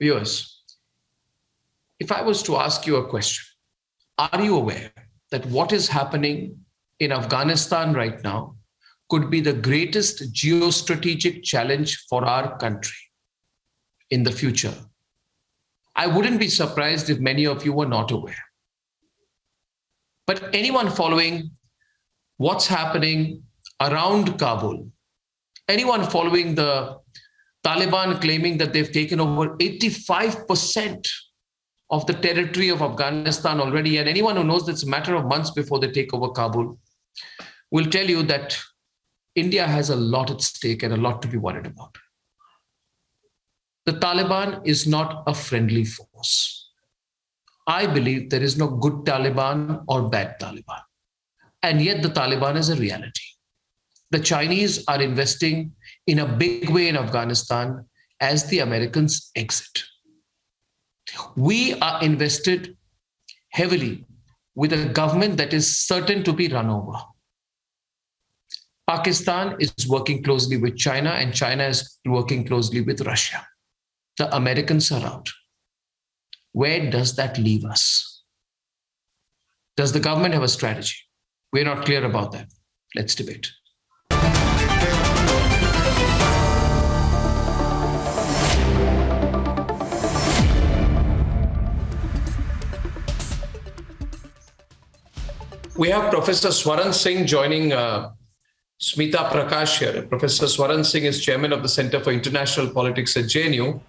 Viewers, if I was to ask you a question, are you aware that what is happening in Afghanistan right now could be the greatest geostrategic challenge for our country in the future? I wouldn't be surprised if many of you were not aware. But anyone following what's happening around Kabul, anyone following the Taliban claiming that they've taken over 85% of the territory of Afghanistan already, and anyone who knows that it's a matter of months before they take over Kabul, will tell you that India has a lot at stake and a lot to be worried about. The Taliban is not a friendly force. I believe there is no good Taliban or bad Taliban. And yet the Taliban is a reality. The Chinese are investing in a big way in Afghanistan as the Americans exit. We are invested heavily with a government that is certain to be run over. Pakistan is working closely with China, and China is working closely with Russia. The Americans are out. Where does that leave us? Does the government have a strategy? We're not clear about that. Let's debate. We have Professor Swaran Singh joining Smita Prakash here. Professor Swaran Singh is chairman of the Center for International Politics at JNU.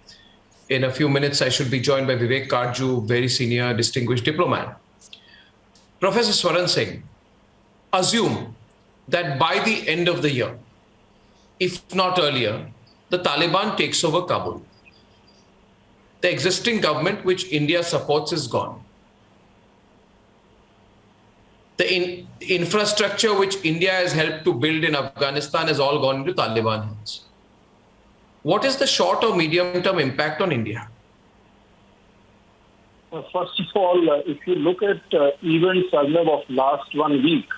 In a few minutes, I should be joined by Vivek Karju, very senior distinguished diplomat. Professor Swaran Singh, assume that by the end of the year, if not earlier, the Taliban takes over Kabul. The existing government, which India supports, is gone. The infrastructure which India has helped to build in Afghanistan has all gone into Taliban hands. What is the short or medium-term impact on India? First of all, if you look at events of last 1 week,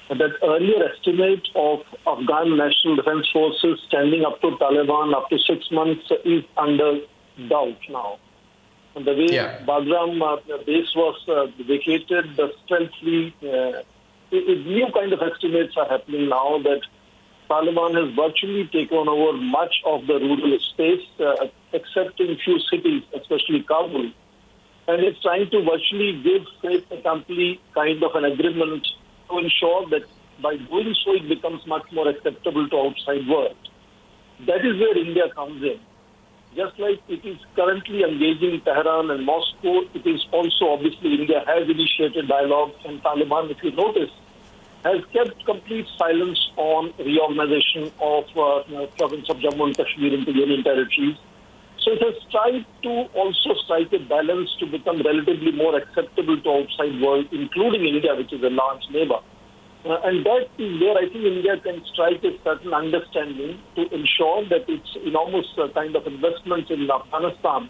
that earlier estimate of Afghan National Defense Forces standing up to Taliban up to 6 months is under doubt now. And the way Bagram base was vacated, the stealthily, new kind of estimates are happening now that Taliban has virtually taken over much of the rural space, except in few cities, especially Kabul. And it's trying to virtually give faith accompany kind of an agreement to ensure that by doing so, it becomes much more acceptable to outside world. That is where India comes in. Just like it is currently engaging Tehran and Moscow, it is also obviously India has initiated dialogue, and Taliban, if you notice, has kept complete silence on reorganization of province of Jammu and Kashmir into union territories. So it has tried to also strike a balance to become relatively more acceptable to outside world, including India, which is a large neighbor. And that is where I think India can strike a certain understanding to ensure that its enormous kind of investments in Afghanistan,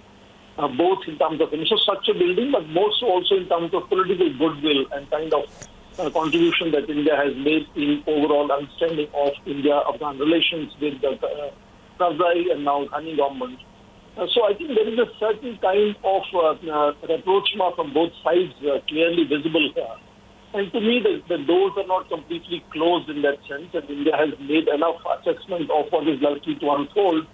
both in terms of infrastructure building, but more so also in terms of political goodwill and kind of contribution that India has made in overall understanding of India-Afghan relations with the Karzai and now Ghani government. So I think there is a certain kind of rapprochement from both sides clearly visible here. And to me, the doors are not completely closed in that sense, and India has made enough assessment of what is likely to unfold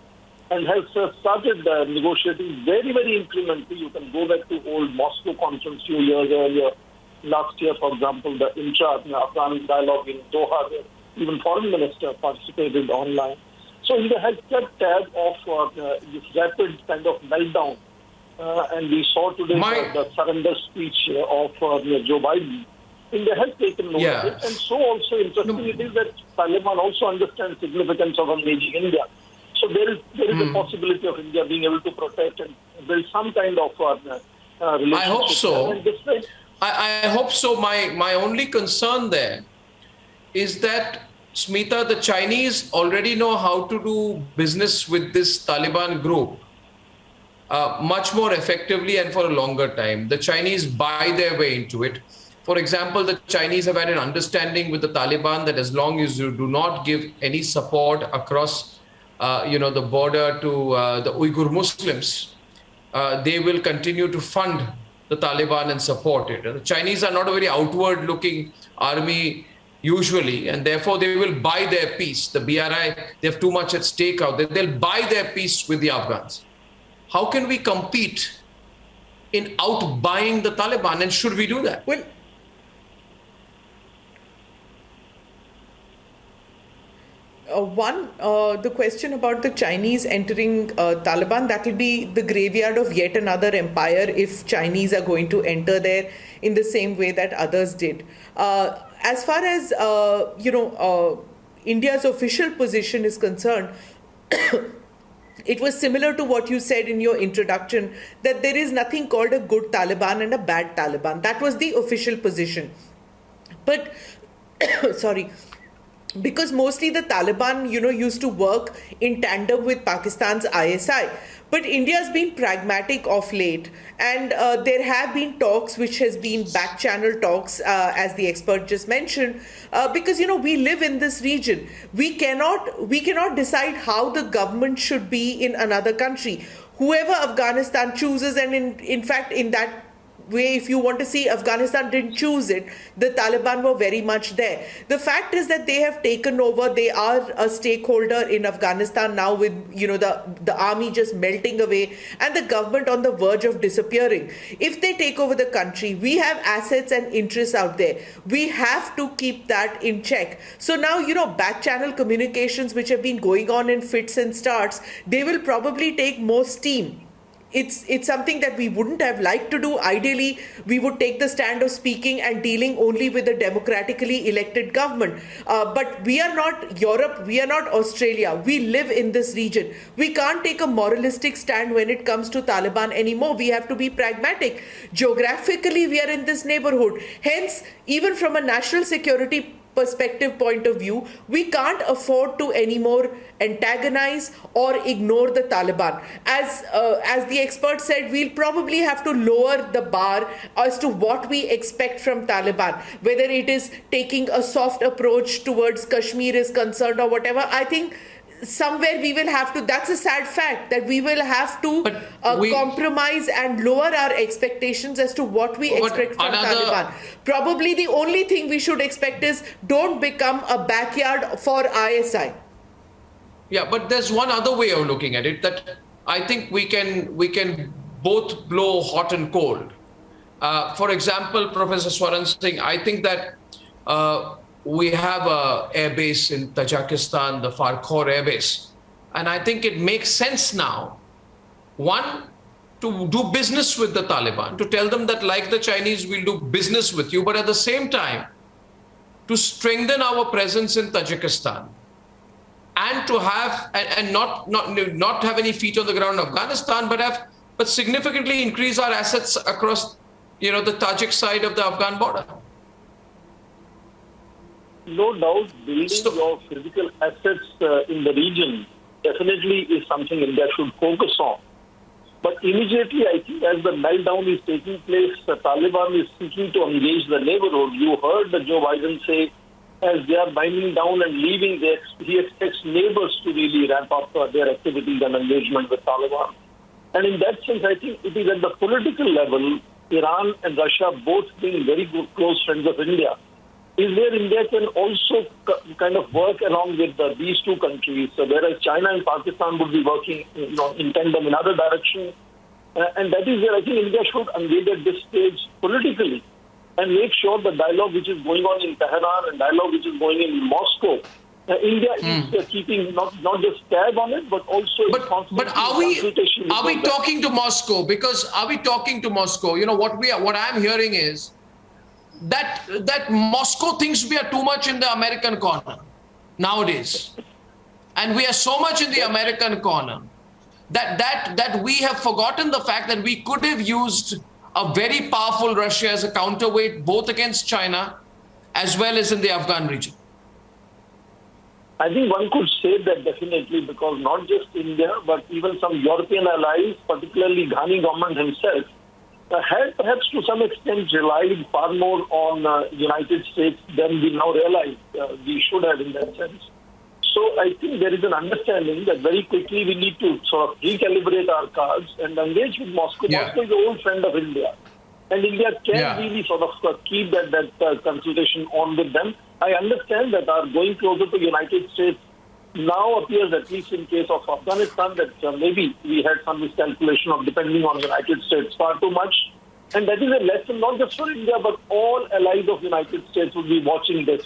and has started negotiating very, very incrementally. You can go back to old Moscow conference few years earlier. Last year, for example, the intra-Afghan dialogue in Doha, where even foreign minister participated online. So India has kept tab of this rapid kind of meltdown. And we saw today the surrender speech of Joe Biden. India has taken note of it. And so also interesting it is that Taliban also understands significance of engaging India. So there is a possibility of India being able to protect and build some kind of relationship. I hope so. I hope so. My only concern there is that, Smita, the Chinese already know how to do business with this Taliban group much more effectively and for a longer time. The Chinese buy their way into it. For example, the Chinese have had an understanding with the Taliban that as long as you do not give any support across, the border to the Uyghur Muslims, they will continue to fund the Taliban and support it. The Chinese are not a very outward-looking army usually, and therefore they will buy their peace. The BRI, they have too much at stake out there. They'll buy their peace with the Afghans. How can we compete in outbuying the Taliban, and should we do that? Well, the question about the Chinese entering Taliban, that will be the graveyard of yet another empire if Chinese are going to enter there in the same way that others did. As far as, India's official position is concerned, it was similar to what you said in your introduction, that there is nothing called a good Taliban and a bad Taliban. That was the official position. But, sorry, because mostly the Taliban, used to work in tandem with Pakistan's ISI. But India's been pragmatic of late, and there have been talks, which has been back-channel talks, as the expert just mentioned, because we live in this region. We cannot decide how the government should be in another country. Whoever Afghanistan chooses, and in fact, in that way, if you want to see, Afghanistan didn't choose it. The Taliban were very much there. The fact is that they have taken over. They are a stakeholder in Afghanistan now, with the army just melting away and the government on the verge of disappearing. If they take over the country, we have assets and interests out there. We have to keep that in check. So now, back channel communications, which have been going on in fits and starts, they will probably take more steam. It's something that we wouldn't have liked to do. Ideally, we would take the stand of speaking and dealing only with a democratically elected government. But we are not Europe, we are not Australia. We live in this region. We can't take a moralistic stand when it comes to Taliban anymore. We have to be pragmatic. Geographically, we are in this neighborhood. Hence, even from a national security perspective point of view, we can't afford to anymore antagonize or ignore the Taliban. As the expert said, we'll probably have to lower the bar as to what we expect from Taliban, whether it is taking a soft approach towards Kashmir is concerned or whatever. I think somewhere we will have to, that's a sad fact, that we will have to compromise and lower our expectations as to what we expect from Taliban. Probably the only thing we should expect is don't become a backyard for ISI. Yeah, but there's one other way of looking at it, that I think we can both blow hot and cold. For example, Professor Swaran Singh, I think that we have an air base in Tajikistan, the Farkhor Air Base. And I think it makes sense now, one, to do business with the Taliban, to tell them that, like the Chinese, we'll do business with you, but at the same time, to strengthen our presence in Tajikistan and to have, and not have any feet on the ground in Afghanistan, but significantly increase our assets across, the Tajik side of the Afghan border. No doubt, building your physical assets in the region definitely is something India should focus on. But immediately, I think, as the meltdown is taking place, the Taliban is seeking to engage the neighborhood. You heard Joe Biden say, as they are binding down and leaving, he expects neighbors to really ramp up their activities and engagement with Taliban. And in that sense, I think it is at the political level, Iran and Russia both being very good, close friends of India, is where India can also kind of work along with these two countries, whereas China and Pakistan would be working in tandem in other direction. And that is where I think India should engage at this stage politically and make sure the dialogue which is going on in Tehran and dialogue which is going in Moscow, India is keeping not just tab on it, but also but are we talking to Moscow? Because are we talking to Moscow? What I'm hearing is that Moscow thinks we are too much in the American corner nowadays, and we are so much in the American corner that we have forgotten the fact that we could have used a very powerful Russia as a counterweight both against China as well as in the Afghan region. I think one could say that definitely, because not just India, but even some European allies, particularly Ghani government himself, had perhaps to some extent relied far more on United States than we now realize we should have in that sense. So I think there is an understanding that very quickly we need to sort of recalibrate our cards and engage with Moscow. Yeah. Moscow is an old friend of India. And India can really sort of keep that consultation on with them. I understand that our going closer to the United States now appears, at least in case of Afghanistan, that maybe we had some miscalculation of depending on the United States far too much. And that is a lesson not just for India, but all allies of the United States will be watching this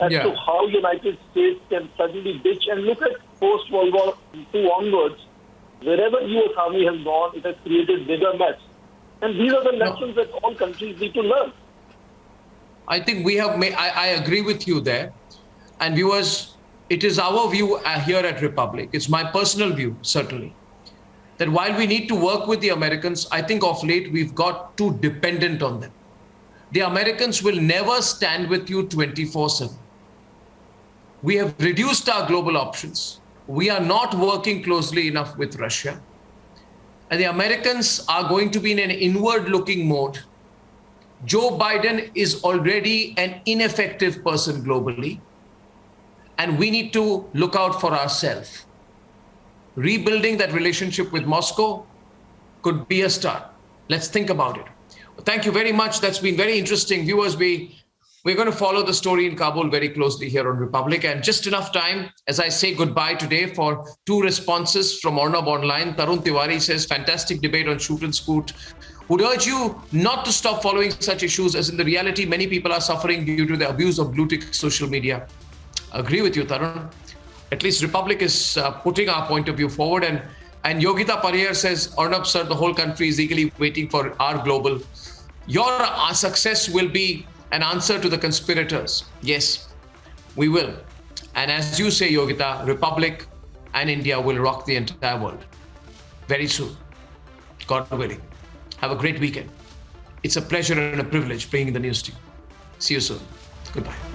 as to how United States can suddenly ditch and look at post-World War II onwards. Wherever US Army has gone, it has created bigger mess. And these are the lessons that all countries need to learn. I think we have made, I agree with you there. And viewers, it is our view here at Republic. It's my personal view, certainly, that while we need to work with the Americans, I think of late we've got too dependent on them. The Americans will never stand with you 24/7. We have reduced our global options. We are not working closely enough with Russia. And the Americans are going to be in an inward-looking mode. Joe Biden is already an ineffective person globally. And we need to look out for ourselves. Rebuilding that relationship with Moscow could be a start. Let's think about it. Thank you very much. That's been very interesting. Viewers, we're going to follow the story in Kabul very closely here on Republic. And just enough time as I say goodbye today for two responses from Arnab Online. Tarun Tiwari says, fantastic debate on shoot and scoot. Would urge you not to stop following such issues, as in the reality, many people are suffering due to the abuse of blue tick social media. Agree with you, Tarun. At least Republic is putting our point of view forward. And Yogita Pariyar says, Arnab sir, the whole country is eagerly waiting for our global. Your success will be an answer to the conspirators. Yes, we will. And as you say, Yogita, Republic and India will rock the entire world very soon, God willing. Have a great weekend. It's a pleasure and a privilege bringing the news to you. See you soon. Goodbye.